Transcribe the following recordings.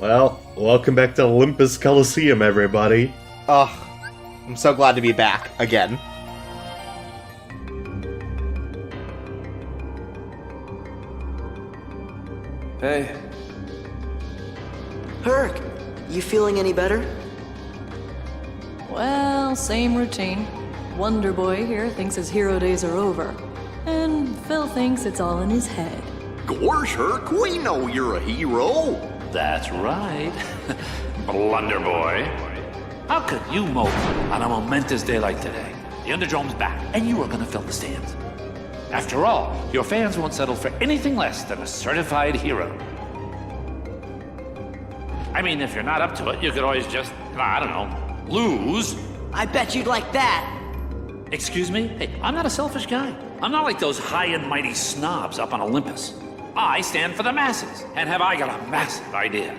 Well, welcome back to Olympus Coliseum, everybody. Oh, I'm so glad to be back again. Hey. Herc, you feeling any better? Well, same routine. Wonder Boy here thinks his hero days are over. And Phil thinks it's all in his head. Gosh, Herc, we know you're a hero. That's right. Blunder Boy. How could you mope on a momentous day like today? The Underdrome's back, and you are gonna fill the stands. After all, your fans won't settle for anything less than a certified hero. I mean, if you're not up to it, you could always just, I don't know, lose. I bet you'd like that. Excuse me? Hey, I'm not a selfish guy. I'm not like those high and mighty snobs up on Olympus. I stand for the masses, and have I got a massive idea.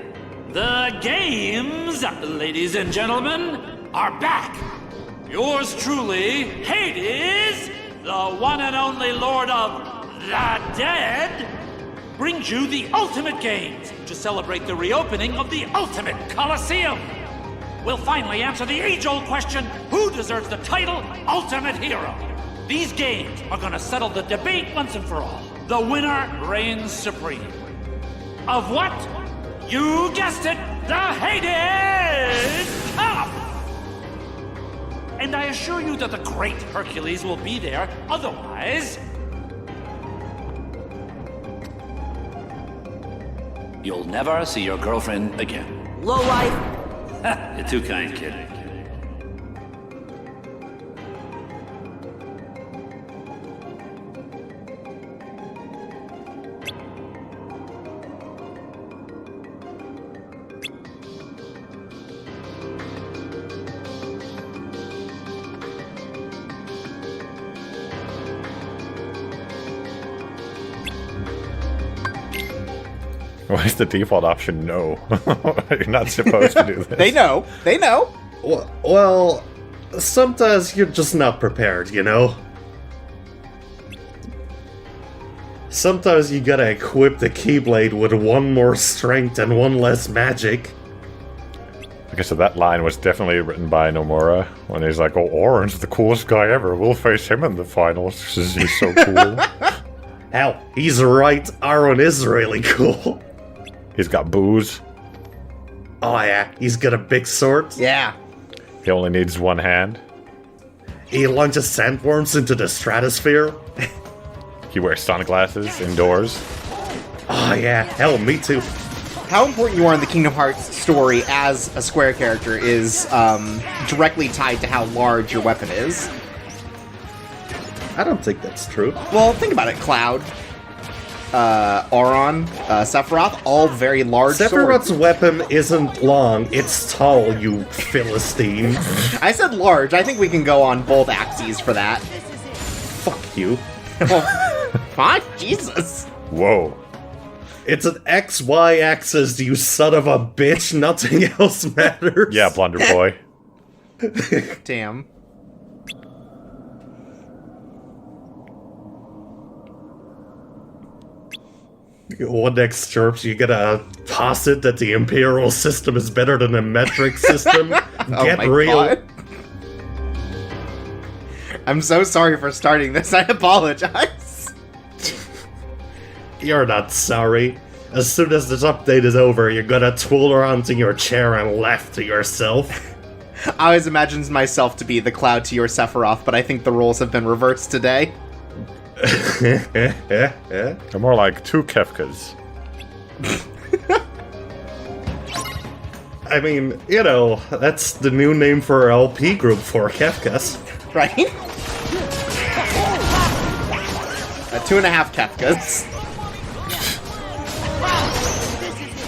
The games, ladies and gentlemen, are back. Yours truly, Hades, the one and only Lord of the Dead, brings you the Ultimate Games to celebrate the reopening of the Ultimate Coliseum. We'll finally answer the age-old question, who deserves the title Ultimate Hero? These games are gonna settle the debate once and for all. The winner reigns supreme. Of what? You guessed it, the Hades Cup! And I assure you that the great Hercules will be there, otherwise... you'll never see your girlfriend again. Lowlife. You're too kind, kid. Why is the default option no? You're not supposed to do this. They know. They know. Well, sometimes you're just not prepared, you know? Sometimes you gotta equip the Keyblade with one more strength and one less magic. Okay, so that line was definitely written by Nomura when he's like, "Oh, Orange, the coolest guy ever. We'll face him in the finals. He's so cool." Hell, he's right. Aaron is really cool. He's got booze. Oh yeah, he's got a big sword. Yeah. He only needs one hand. He launches sandworms into the stratosphere. He wears sunglasses indoors. Oh yeah, hell, me too. How important you are in the Kingdom Hearts story as a Square character is directly tied to how large your weapon is. I don't think that's true. Well, think about it. Cloud, Auron, Sephiroth, all very large Sephiroth's swords. weapon isn't long, it's tall, you Philistine. I said large. I think we can go on both axes for that. Fuck you. Fine, Jesus. Whoa. It's an XY axis, you son of a bitch. Nothing else matters. Yeah, Blunder Boy. Damn. One next chirps, you gotta posit that the imperial system is better than the metric system. Get my real. God. I'm so sorry for starting this. I apologize. You're not sorry. As soon as this update is over, you're gonna twirl around in your chair and laugh to yourself. I always imagined myself to be the Cloud to your Sephiroth, but I think the roles have been reversed today. They're more like two Kefkas. I mean, you know, that's the new name for our LP group for Kefkas. Right? 2.5 Kefkas.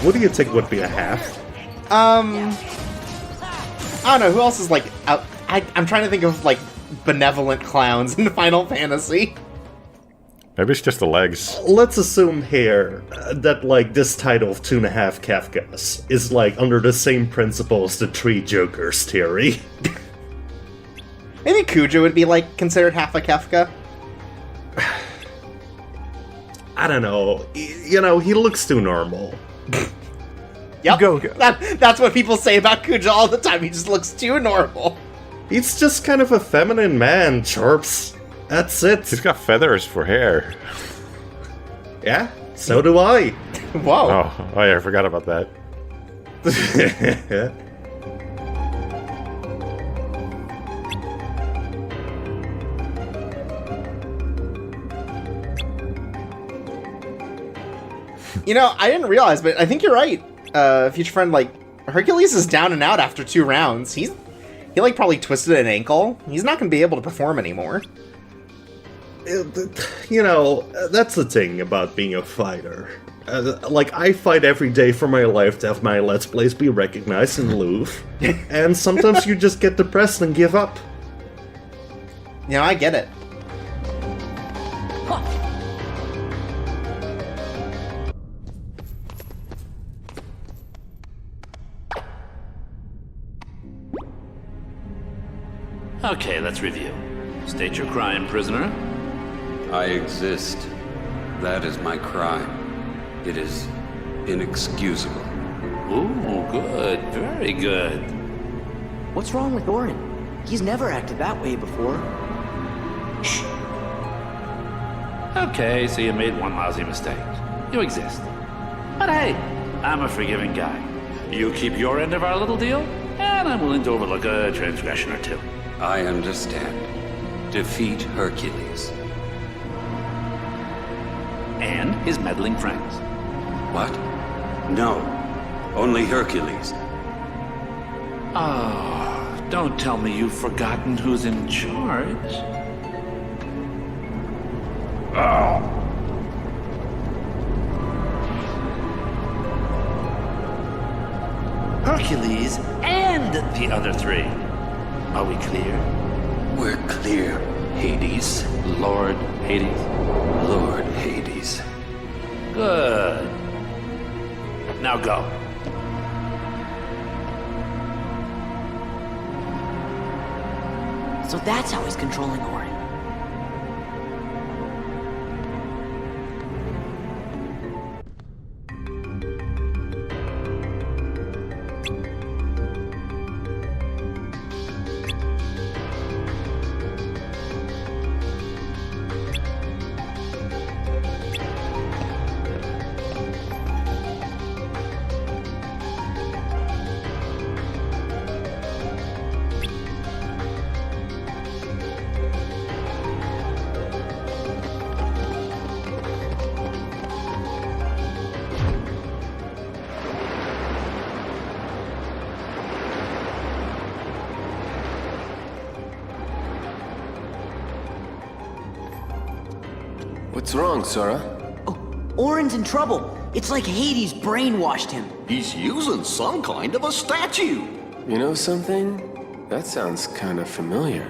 What do you think would be a half? I don't know, who else is like out? I'm trying to think of like benevolent clowns in Final Fantasy. Maybe it's just the legs. Let's assume here that, like, this title of 2.5 Kefkas is, like, under the same principle as the Three Jokers theory. Maybe Kujo would be, like, considered half a Kefka. I don't know. You know, he looks too normal. Yep. Go. That's what people say about Kuja all the time. He just looks too normal. He's just kind of a feminine man, Chirps. That's it. He's got feathers for hair. Yeah, so do I. Whoa. Oh yeah, I forgot about that. You know, I didn't realize, but I think you're right. Future friend, like, Hercules is down and out after 2 rounds. He like probably twisted an ankle. He's not gonna be able to perform anymore. You know, that's the thing about being a fighter. Like, I fight every day for my life to have my Let's Plays be recognized in Louvre. And sometimes you just get depressed and give up. You know, I get it. Okay, let's review. State your crime, prisoner. I exist. That is my crime. It is inexcusable. Ooh, good. Very good. What's wrong with Orin? He's never acted that way before. Shh. Okay, so you made one lousy mistake. You exist. But hey, I'm a forgiving guy. You keep your end of our little deal, and I'm willing to overlook a transgression or two. I understand. Defeat Hercules. And his meddling friends. What? No. Only Hercules. Oh, don't tell me you've forgotten who's in charge. Oh. Hercules and the other 3. Are we clear? We're clear, Hades. Lord Hades? Lord Hades. Good. Now go. So that's how he's controlling Orin. What's wrong, Sora? Oh, Orin's in trouble. It's like Hades brainwashed him. He's using some kind of a statue. You know something? That sounds kind of familiar.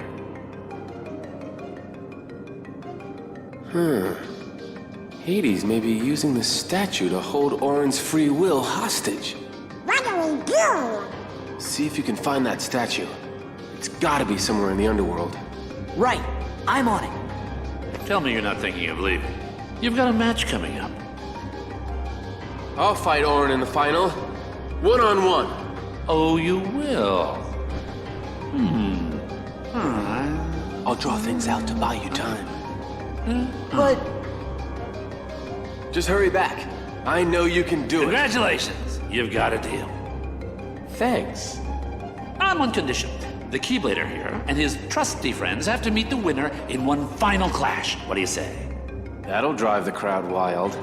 Hades may be using the statue to hold Orin's free will hostage. What do we do? See if you can find that statue. It's gotta be somewhere in the underworld. Right. I'm on it. Tell me you're not thinking of leaving. You've got a match coming up. I'll fight Orin in the final. 1-on-1. Oh, you will? I'll draw things out to buy you time. But Just hurry back. I know you can do it. Congratulations. You've got a deal. Thanks. On one condition. The Keyblader here and his trusty friends have to meet the winner in one final clash. What do you say? That'll drive the crowd wild.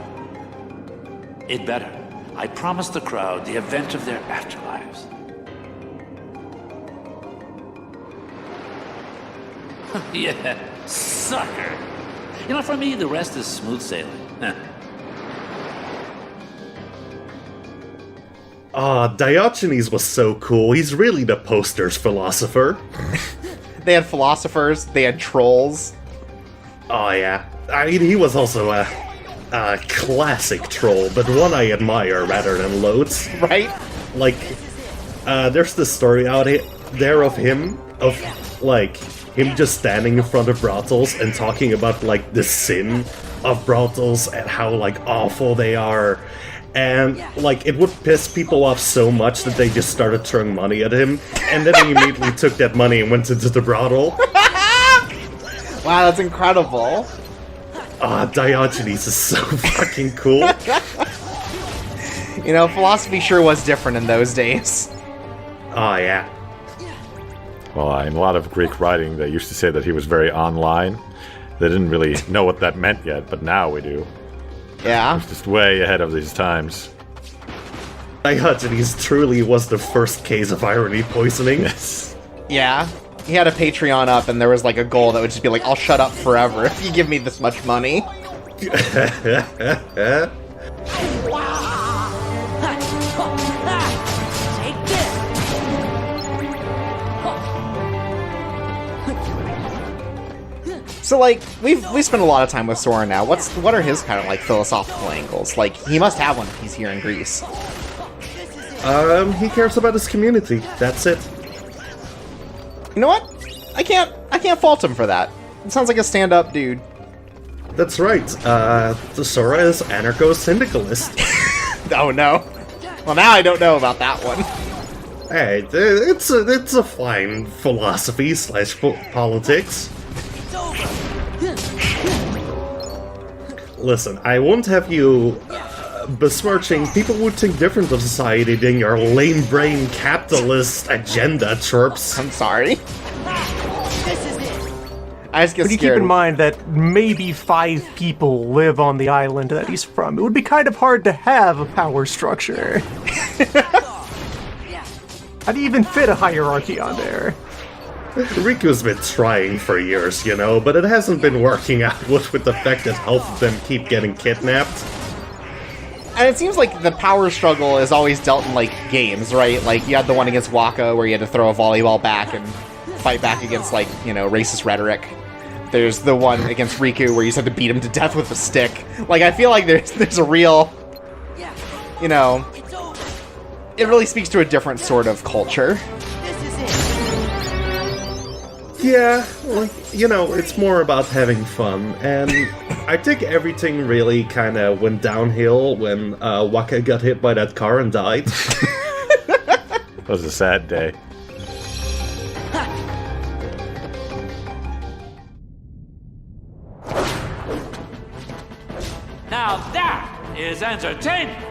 It better. I promised the crowd the event of their afterlives. Yeah, sucker. You know, for me, the rest is smooth sailing. Diogenes was so cool. He's really the poster's philosopher. They had philosophers, they had trolls. Oh yeah. I mean, he was also a classic troll, but one I admire rather than loads. Right? Like, there's this story out there of him, like, him just standing in front of brothels and talking about, like, the sin of brothels and how, like, awful they are. And, like, it would piss people off so much that they just started throwing money at him, and then he immediately took that money and went into the brothel. Wow, that's incredible. Ah, Diogenes is so fucking cool. You know, philosophy sure was different in those days. Oh, yeah. Well, in a lot of Greek writing, they used to say that he was very online. They didn't really know what that meant yet, but now we do. Yeah. He's just way ahead of these times. Diogenes truly was the first case of irony poisoning. Yes. Yeah. He had a Patreon up, and there was like a goal that would just be like, I'll shut up forever if you give me this much money. So, like, we spent a lot of time with Sora now. What are his kind of, like, philosophical angles? Like, he must have one if he's here in Greece. He cares about his community. That's it. You know what? I can't fault him for that. It sounds like a stand-up dude. That's right. The Sora is anarcho-syndicalist. Oh, no. Well, now I don't know about that one. Hey, it's a fine philosophy / politics. Listen, I won't have you besmirching people who think different of society than your lame-brain capitalist agenda chirps. I'm sorry. I just get But you scared. keep in mind that maybe 5 people live on the island that he's from. It would be kind of hard to have a power structure. How do you even fit a hierarchy on there? Riku's been trying for years, you know, but it hasn't been working out with the fact that half of them keep getting kidnapped. And it seems like the power struggle is always dealt in, like, games, right? Like, you had the one against Waka where you had to throw a volleyball back and fight back against, like, you know, racist rhetoric. There's the one against Riku where you just had to beat him to death with a stick. Like, I feel like there's a real, you know, it really speaks to a different sort of culture. Yeah, like, you know, it's more about having fun, and I think everything really kind of went downhill when Waka got hit by that car and died. That was a sad day. Now that is entertainment.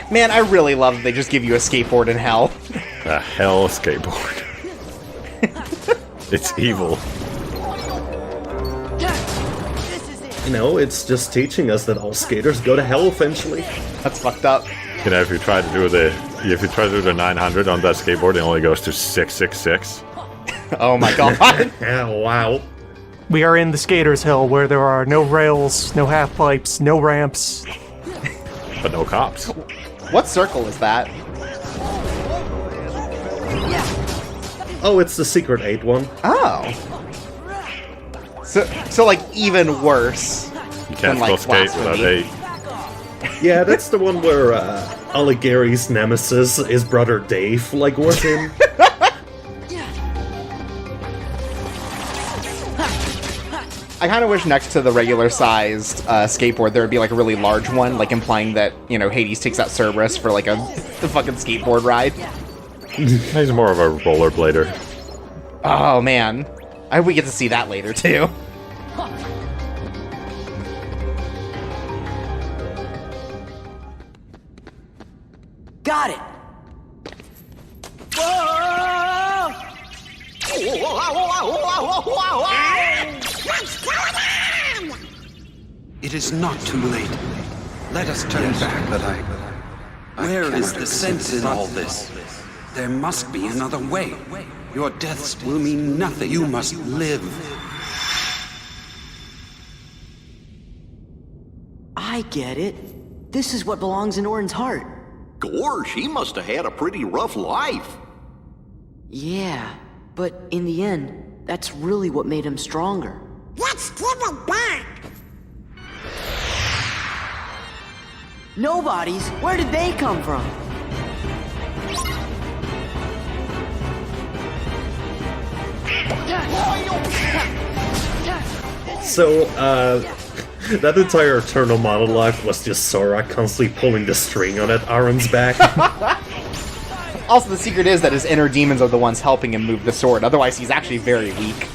Man, I really love that they just give you a skateboard in hell. A hell skateboard. It's evil. You know, it's just teaching us that all skaters go to hell eventually. That's fucked up. You know, if you try to do the 900 on that skateboard, it only goes to 666. Oh my god. Yeah, wow. We are in the skater's hell where there are no rails, no half pipes, no ramps. But no cops. What circle is that? Oh, it's the Secret 8 one. Oh. So like, even worse. You can't than, like, still skate without blasphemy. 8. Yeah, that's the one where Alighieri's nemesis, his brother Dave, like, was in. I kind of wish next to the regular-sized skateboard there would be like a really large one, like implying that, you know, Hades takes out Cerberus for like the fucking skateboard ride. He's more of a rollerblader. Oh man, I hope we get to see that later too. Got it! It is not too late. Let us turn back. But where is the sense in all this? There must be another way. Your deaths will mean nothing. You must live. I get it. This is what belongs in Orin's heart. Gosh, he must have had a pretty rough life. Yeah, but in the end, that's really what made him stronger. Let's give it back. Nobodies? Where did they come from? So, that entire Eternal monologue was just Sora constantly pulling the string on that Aaron's back. Also, the secret is that his inner demons are the ones helping him move the sword. Otherwise, he's actually very weak.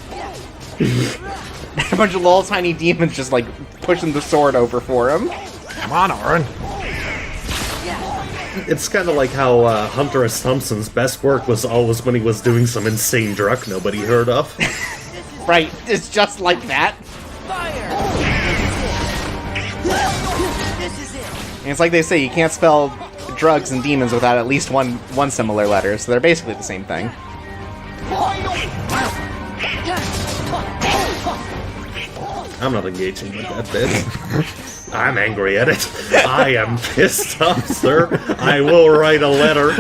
A bunch of little tiny demons just, like, pushing the sword over for him. Come on, Aaron. It's kind of like how Hunter S. Thompson's best work was always when he was doing some insane drug nobody heard of. Right, it's just like that. And it's like they say, you can't spell drugs and demons without at least one similar letter, so they're basically the same thing. I'm not engaging with that bit. I'm angry at it. I am pissed off, sir. I will write a letter.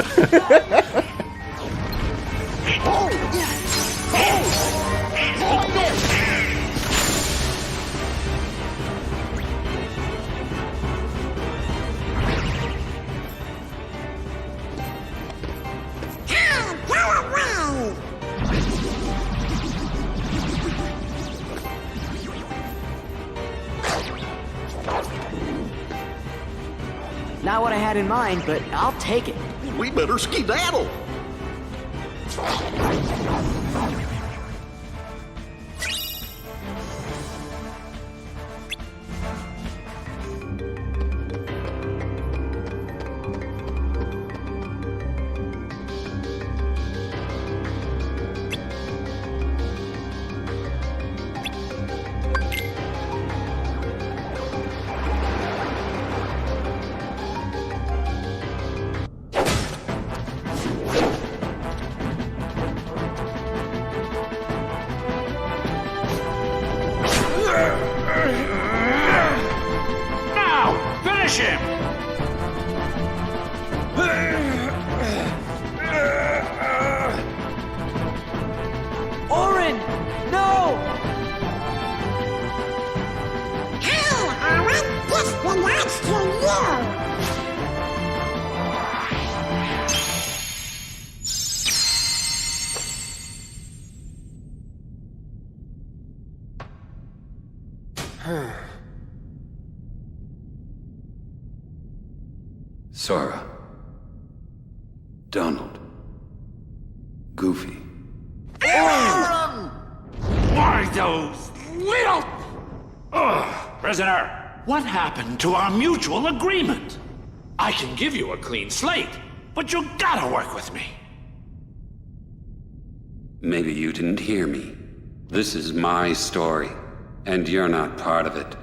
Not what I had in mind, but I'll take it. We better skedaddle. Now, finish him! Orin! No! Hey, Owen, this belongs to you. Sora. Donald. Goofy. Why those little... Ugh. Prisoner, what happened to our mutual agreement? I can give you a clean slate, but you gotta work with me. Maybe you didn't hear me. This is my story, and you're not part of it.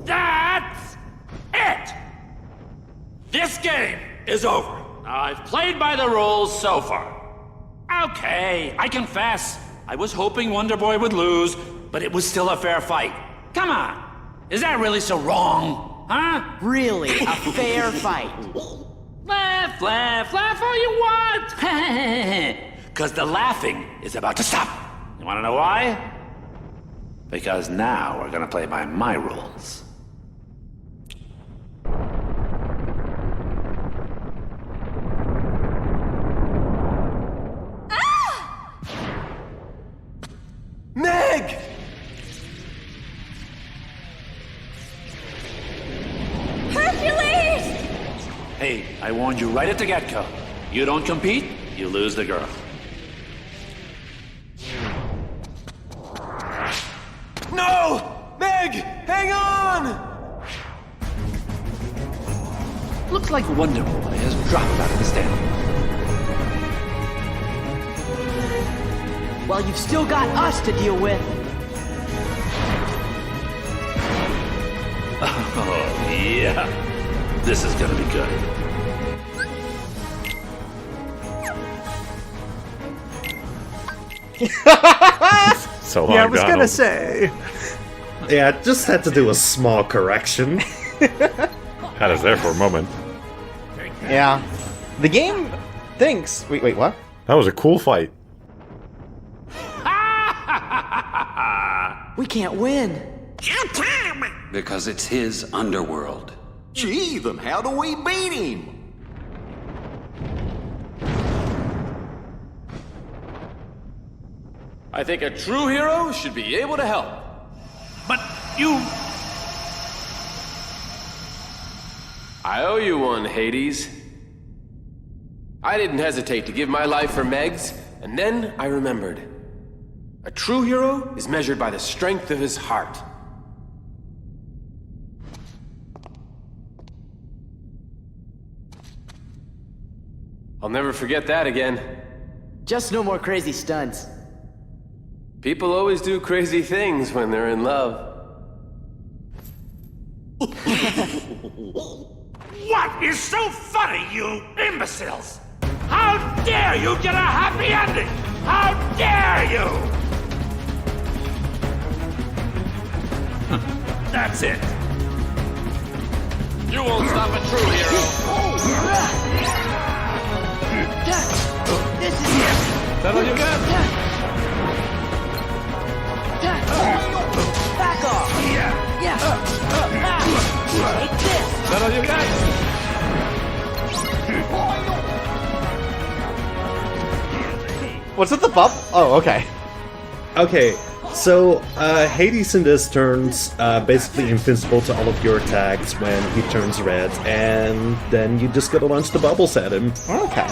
That's it! This game is over. I've played by the rules so far. Okay, I confess. I was hoping Wonder Boy would lose, but it was still a fair fight. Come on. Is that really so wrong? Huh? Really, a fair fight. Laugh, laugh, laugh all you want. Because the laughing is about to stop. You want to know why? Because now we're going to play by my rules. Meg! Hercules! Hey, I warned you right at the get-go. You don't compete, you lose the girl. No! Meg! Hang on! Looks like Wonder Boy has dropped out of the stand. Well, you've still got us to deal with. Oh, yeah. This is gonna be good. So long, Yeah, I was Donald. gonna say. Yeah, just had to do a small correction. Had us there for a moment. Yeah. The game thinks... Wait, what? That was a cool fight. We can't win. Because it's his underworld. Gee, then how do we beat him? I think a true hero should be able to help. But you... I owe you one, Hades. I didn't hesitate to give my life for Meg's, and then I remembered. A true hero is measured by the strength of his heart. I'll never forget that again. Just no more crazy stunts. People always do crazy things when they're in love. What is so funny, you imbeciles? How dare you get a happy ending? How dare you? That's it. You won't stop a true hero. This is it. That all you got? Back off. Yeah. Take this. That all you got? What's with the bubble? Oh, okay. Okay, so Hades in this turns basically invincible to all of your attacks when he turns red, and then you just gotta launch the bubbles at him. Okay.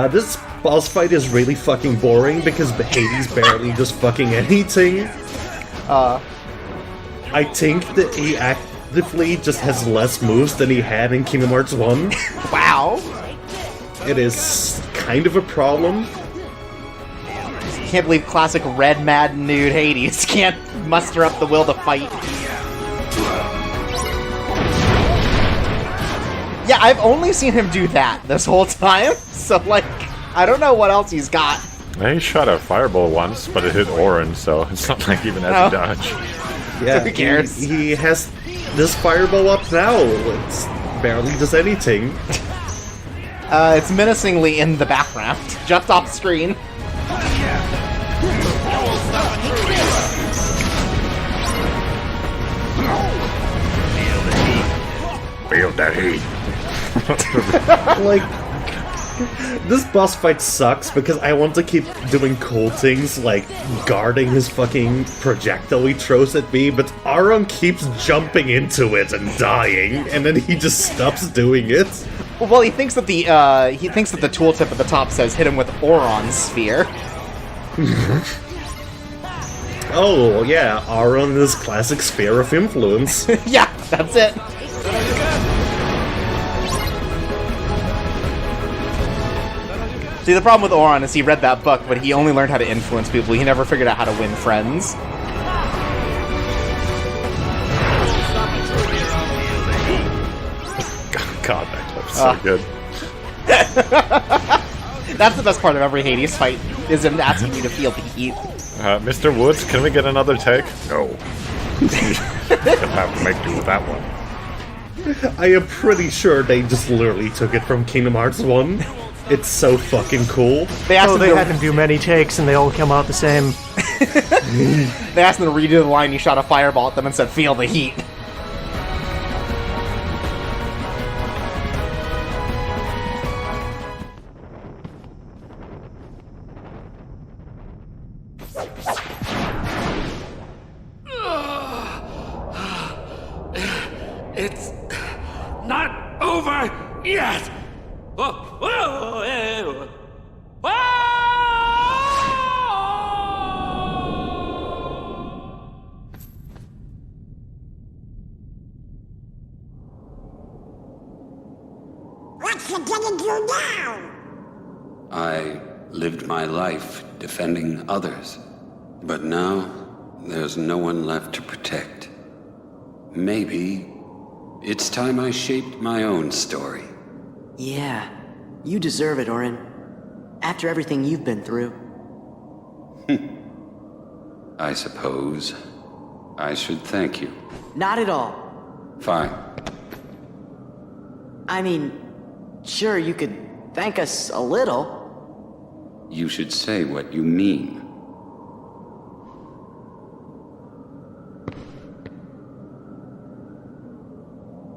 This boss fight is really fucking boring because Hades barely does fucking anything. I think that he actively just has less moves than he had in Kingdom Hearts 1. Wow. It is kind of a problem. Can't believe classic red mad nude Hades can't muster up the will to fight. Yeah, I've only seen him do that this whole time, so like, I don't know what else he's got. He shot a fireball once, but it hit Orin, so it's not like even has a dodge. Yeah, who cares? He has this fireball up now. It barely does anything. It's menacingly in the background, just off screen. Feel that heat. Like, this boss fight sucks because I want to keep doing cool things like guarding his fucking projectile he throws at me, but Aaron keeps jumping into it and dying, and then he just stops doing it. Well, he thinks that the tooltip at the top says hit him with Oron's sphere. Oh, yeah, Aaron is classic sphere of influence. Yeah, that's it. See, the problem with Oron is he read that book, but he only learned how to influence people. He never figured out how to win friends. God, that clip's so good. That's the best part of every Hades fight, is him asking you to feel the heat. Mr. Woods, can we get another take? No. You'll have to make do with that one. I am pretty sure they just literally took it from Kingdom Hearts 1. It's so fucking cool. They asked had him do many takes and they all come out the same. They asked him to redo the line, you shot a fireball at them and said, feel the heat. It's not over yet. What you gonna do now? I lived my life defending others, but now there's no one left to protect. Maybe it's time I shaped my own story. Yeah, you deserve it, Orin. After everything you've been through. I suppose I should thank you. Not at all. Fine. I mean, sure, you could thank us a little. You should say what you mean.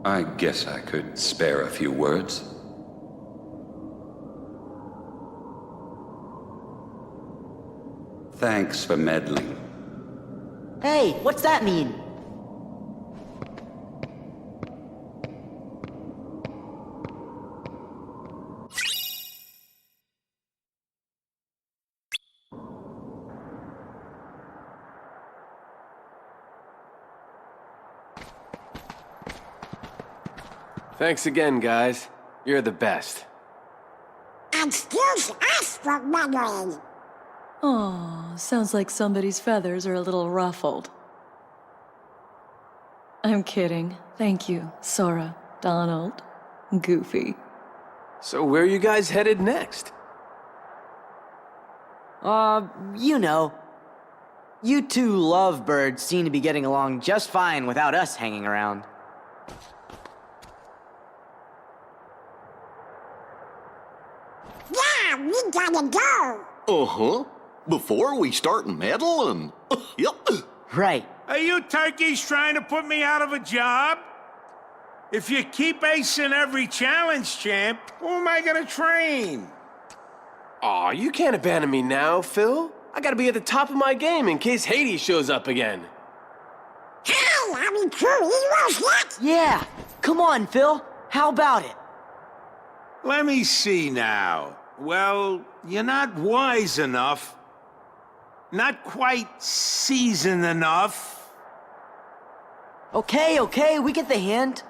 I guess I could spare a few words. Thanks for meddling. Hey, what's that mean? Thanks again, guys. You're the best. Excuse us for meddling. Aw, sounds like somebody's feathers are a little ruffled. I'm kidding. Thank you, Sora, Donald, Goofy. So where are you guys headed next? You know. You two lovebirds seem to be getting along just fine without us hanging around. Yeah, we gotta go. Uh-huh. Before we start meddling. Yep. Right. Are you turkeys trying to put me out of a job? If you keep acing every challenge, champ, who am I gonna train? Aw, you can't abandon me now, Phil. I gotta be at the top of my game in case Hades shows up again. Hey, are we true heroes yet? Yeah. Come on, Phil. How about it? Let me see now. Well, you're not wise enough. Not quite seasoned enough. Okay, we get the hint.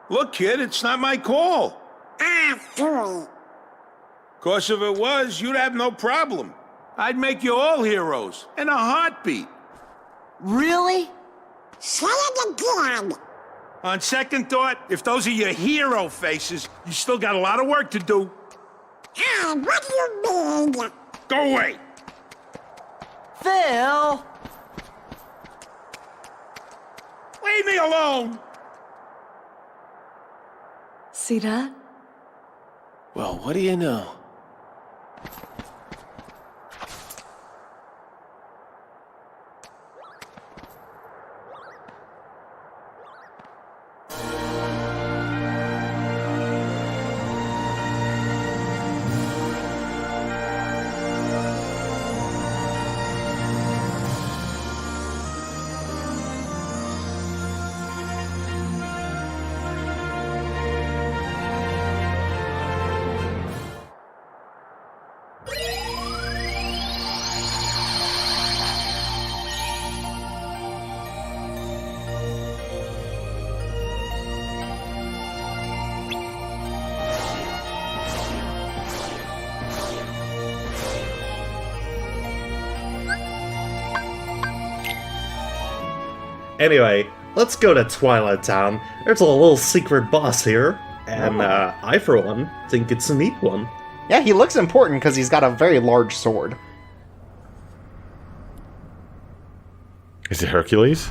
Look, kid, it's not my call. Phooey. 'Cause if it was, you'd have no problem. I'd make you all heroes in a heartbeat. Really? Say it again. On second thought, if those are your hero faces, you still got a lot of work to do. What do you mean? Go away. Phil! Leave me alone. See that? Well, what do you know? Anyway, let's go to Twilight Town. There's a little secret boss here, and I, for one, think it's a neat one. Yeah, he looks important because he's got a very large sword. Is it Hercules?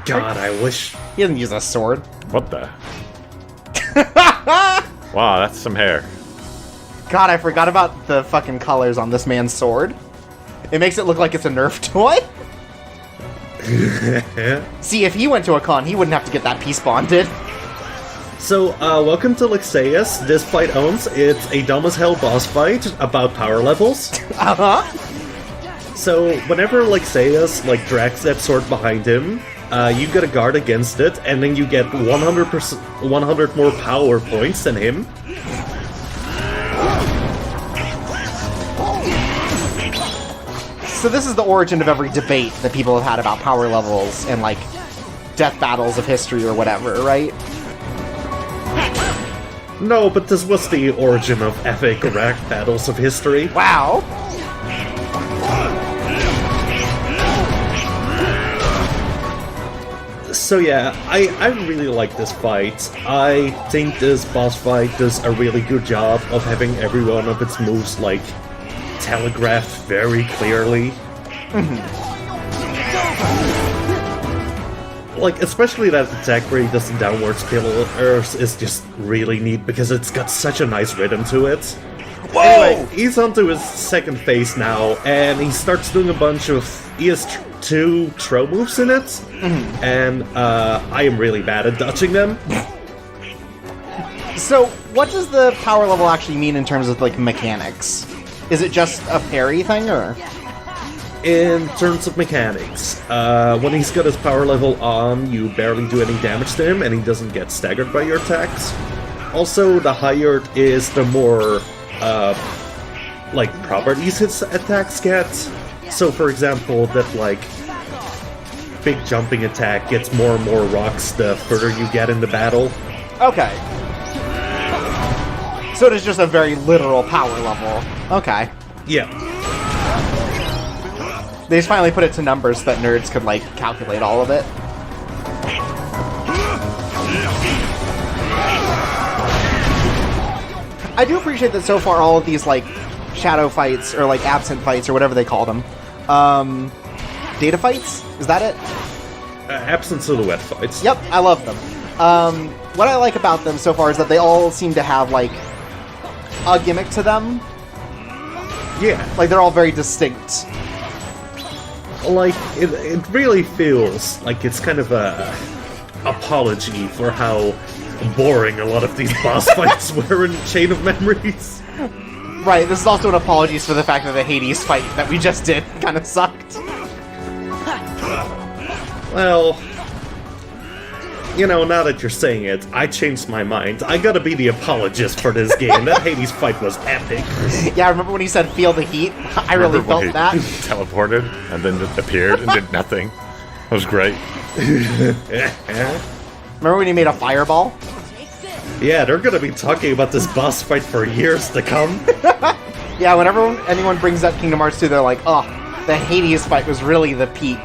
God, I wish... He doesn't use a sword. What the? Wow, that's some hair. God, I forgot about the fucking colors on this man's sword. It makes it look like it's a Nerf toy. See, if he went to a con, he wouldn't have to get that piece bonded. So, welcome to Lexaeus. This fight owns. It's a dumb as hell boss fight about power levels. Uh-huh. So, whenever Lexaeus, drags that sword behind him, you get a guard against it, and then you get 100 more power points than him. So this is the origin of every debate that people have had about power levels and, death battles of history or whatever, right? No, but this was the origin of epic rap battles of history. Wow. So yeah, I really like this fight. I think this boss fight does a really good job of having every one of its moves, telegraphed very clearly. Especially that attack where he does the downward spiral is just really neat because it's got such a nice rhythm to it. Anyway, he's onto his second phase now, and he starts doing a bunch of... He has two throw moves in it, and I am really bad at dodging them. So, what does the power level actually mean in terms of, like, mechanics? Is it just a parry thing, or...? In terms of mechanics, when he's got his power level on, you barely do any damage to him, and he doesn't get staggered by your attacks. Also, the higher it is, the more, properties his attacks get. So, for example, that, big jumping attack gets more and more rocks the further you get in the battle. Okay. So it is just a very literal power level. Okay. Yeah. They just finally put it to numbers so that nerds could, calculate all of it. I do appreciate that so far all of these, shadow fights, or, absent fights, or whatever they called them. Data fights? Is that it? Absent silhouette fights. Yep, I love them. What I like about them so far is that they all seem to have, a gimmick to them. Yeah. They're all very distinct. It really feels like it's kind of a apology for how boring a lot of these boss fights were in Chain of Memories. Right, this is also an apology for the fact that the Hades fight that we just did kind of sucked. Well, now that you're saying it, I changed my mind. I gotta be the apologist for this game. That Hades fight was epic. Yeah, I remember when he said feel the heat? I really felt that. Teleported and then appeared and did nothing. It was great. Remember when he made a fireball? Yeah, they're gonna be talking about this boss fight for years to come. Yeah, whenever anyone brings up Kingdom Hearts 2, they're like, oh, the Hades fight was really the peak.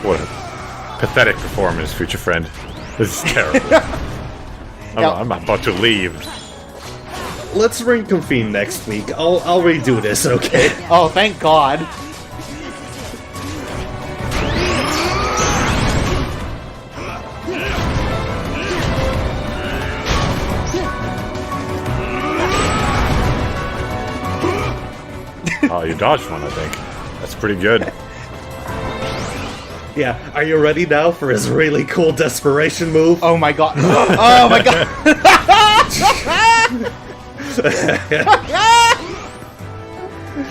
What a pathetic performance, future friend. This is terrible. I'm about to leave. Let's reconvene next week. I'll redo this, okay? Oh, thank God. Oh, you dodged one, I think. That's pretty good. Yeah, are you ready now for his really cool desperation move? Oh my god. Oh my god.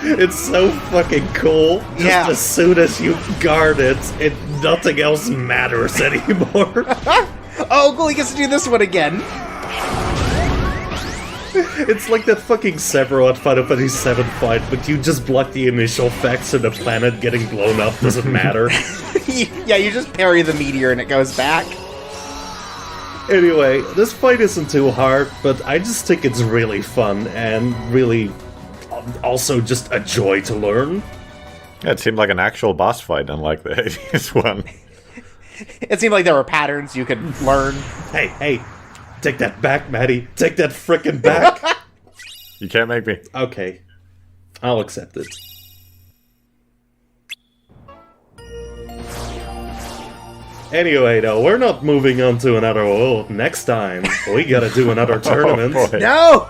It's so fucking cool. Just as soon as you guard it, nothing else matters anymore. Oh, cool, he gets to do this one again. It's like that fucking Sephiroth Final Fantasy VII fight, but you just block the initial effects and the planet getting blown up doesn't matter. Yeah, you just parry the meteor and it goes back. Anyway, this fight isn't too hard, but I just think it's really fun and really also just a joy to learn. Yeah, it seemed like an actual boss fight, unlike the Hades one. It seemed like there were patterns you could learn. Hey, take that back, Maddie. Take that frickin' back. You can't make me. Okay, I'll accept it. Anyway, though, we're not moving on to another world. Next time, we gotta do another tournament. No!